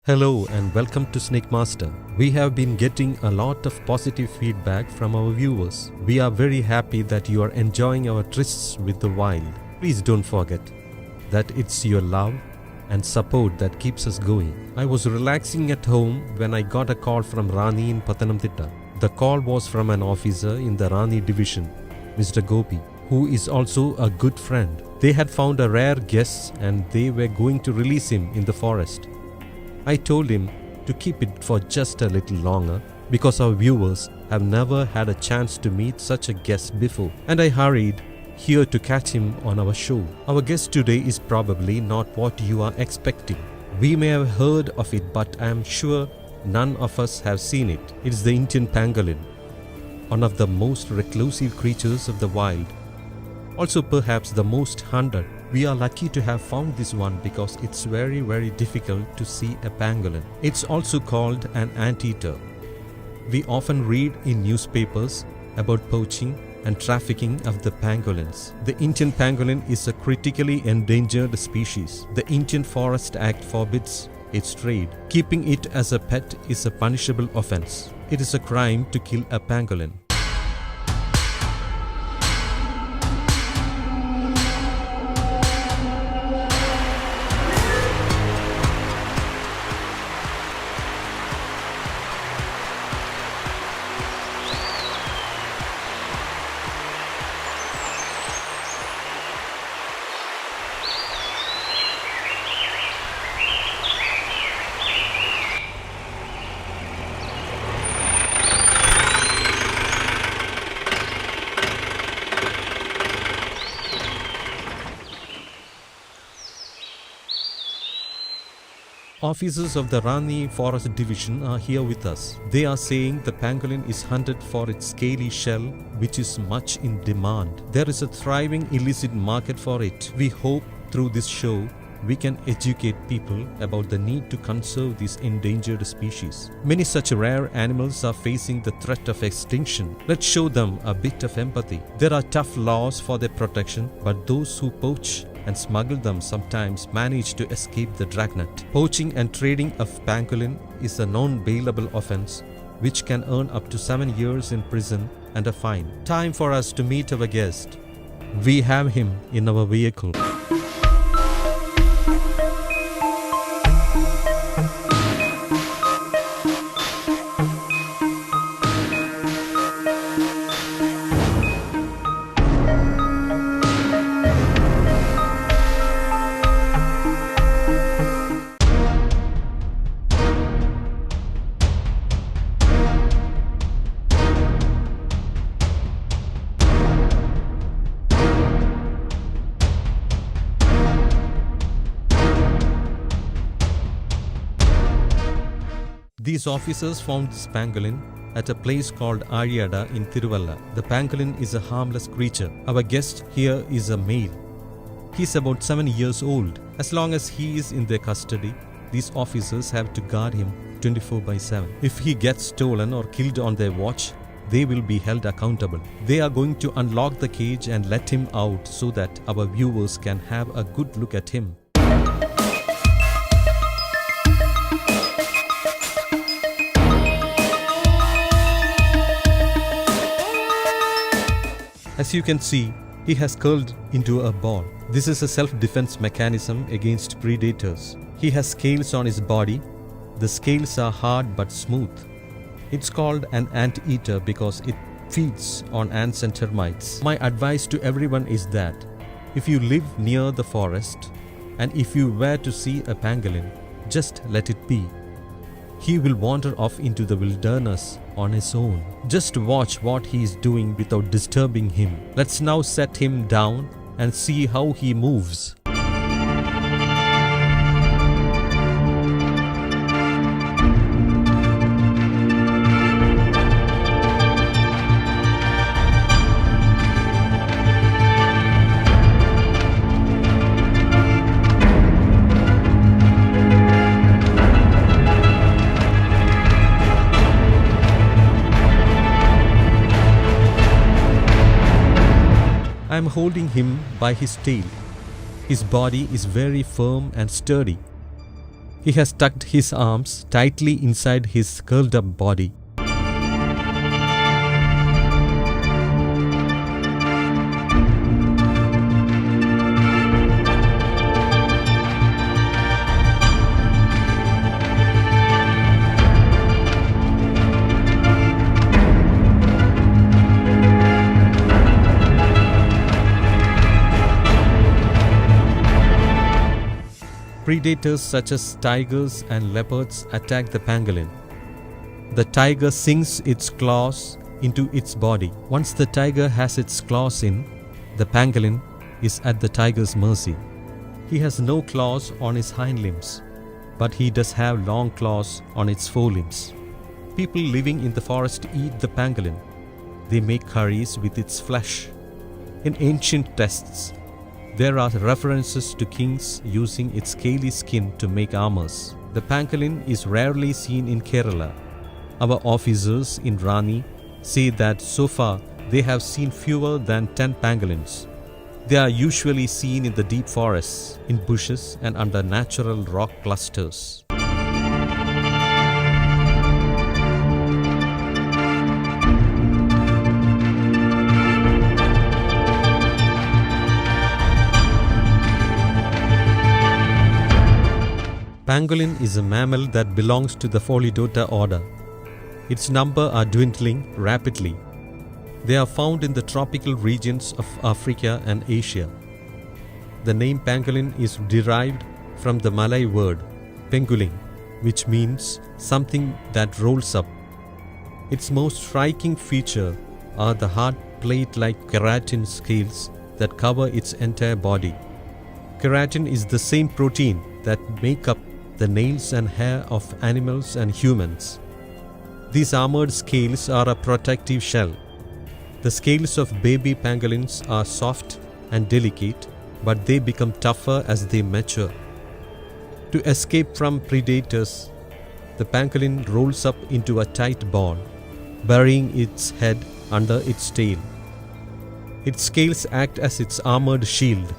Hello and welcome to Snake Master. We have been getting a lot of positive feedback from our viewers. We are very happy that you are enjoying our trysts with the wild. Please don't forget that it's your love and support that keeps us going. I was relaxing at home when I got a call from Rani in Pathanamthitta. The call was from an officer in the Rani division, Mr. Gopi, who is also a good friend. They had found a rare guest and they were going to release him in the forest. I told him to keep it for just a little longer because our viewers have never had a chance to meet such a guest before, and I hurried here to catch him on our show. Our guest today is probably not what you are expecting. We may have heard of it, but I am sure none of us have seen it. It is the Indian pangolin, one of the most reclusive creatures of the wild, also perhaps the most hunted. We are lucky to have found this one because it's very difficult to see a pangolin. It's also called an anteater. We often read in newspapers about poaching and trafficking of the pangolins. The Indian pangolin is a critically endangered species. The Indian Forest Act forbids its trade. Keeping it as a pet is a punishable offense. It is a crime to kill a pangolin. Officers of the Rani Forest Division are here with us. They are saying the pangolin is hunted for its scaly shell, which is much in demand. There is a thriving illicit market for it. We hope through this show we can educate people about the need to conserve these endangered species. Many such rare animals are facing the threat of extinction. Let's show them a bit of empathy. There are tough laws for their protection, but those who poach and smuggle them sometimes manage to escape the dragnet. Poaching and trading of pangolin is a non-bailable offense which can earn up to 7 years in prison and a fine. Time for us to meet our guest. We have him in our vehicle. These officers found this pangolin at a place called Ariyada in Tiruvalla. The pangolin is a harmless creature. Our guest here is a male. He's about 7 years old. As long as he is in their custody, these officers have to guard him 24/7. If he gets stolen or killed on their watch, they will be held accountable. They are going to unlock the cage and let him out so that our viewers can have a good look at him. As you can see, he has curled into a ball. This is a self-defense mechanism against predators. He has scales on his body. The scales are hard but smooth. It's called an anteater because it feeds on ants and termites. My advice to everyone is that if you live near the forest and if you were to see a pangolin, just let it be. He will wander off into the wilderness on his own. Just watch what he is doing without disturbing him. Let's now set him down and see how he moves. I am holding him by his tail. His body is very firm and sturdy. He has tucked his arms tightly inside his curled up body. Predators such as tigers and leopards attack the pangolin. The tiger sinks its claws into its body. Once the tiger has its claws in, the pangolin is at the tiger's mercy. He has no claws on his hind limbs, but he does have long claws on its forelimbs. People living in the forest eat the pangolin. They make curries with its flesh. In ancient texts, there are references to kings using its scaly skin to make armors. The pangolin is rarely seen in Kerala. Our officers in Rani say that so far they have seen fewer than 10 pangolins. They are usually seen in the deep forests, in bushes and under natural rock clusters. Pangolin is a mammal that belongs to the Pholidota order. Its number are dwindling rapidly. They are found in the tropical regions of Africa and Asia. The name pangolin is derived from the Malay word penguling, which means something that rolls up. Its most striking feature are the hard plate-like keratin scales that cover its entire body. Keratin is the same protein that make up the nails and hair of animals and humans. These armored scales are a protective shell. The scales of baby pangolins are soft and delicate, but they become tougher as they mature. To escape from predators, the pangolin rolls up into a tight ball, burying its head under its tail. Its scales act as its armored shield.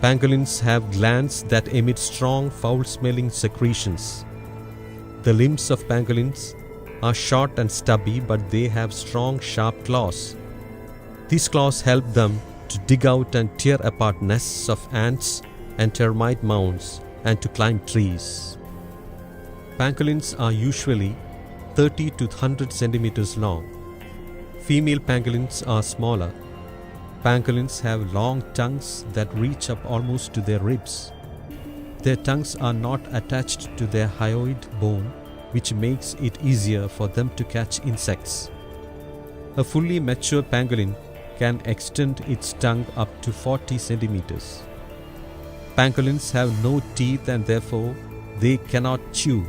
Pangolins have glands that emit strong, foul-smelling secretions. The limbs of pangolins are short and stubby, but they have strong, sharp claws. These claws help them to dig out and tear apart nests of ants and termite mounds and to climb trees. Pangolins are usually 30 to 100 centimeters long. Female pangolins are smaller. Pangolins have long tongues that reach up almost to their ribs. Their tongues are not attached to their hyoid bone, which makes it easier for them to catch insects. A fully mature pangolin can extend its tongue up to 40 centimeters. Pangolins have no teeth and therefore they cannot chew.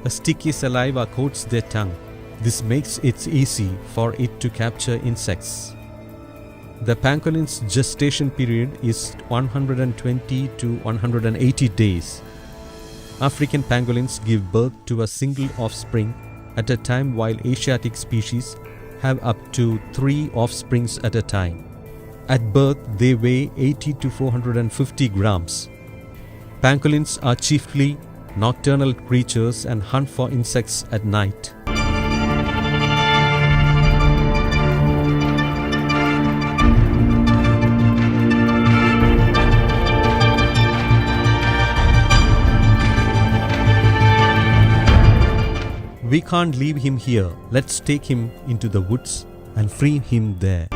A sticky saliva coats their tongue. This makes it easy for it to capture insects. The pangolin's gestation period is 120 to 180 days. African pangolins give birth to a single offspring at a time, while Asiatic species have up to 3 offsprings at a time. At birth, they weigh 80 to 450 grams. Pangolins are chiefly nocturnal creatures and hunt for insects at night. We can't leave him here. Let's take him into the woods and free him there.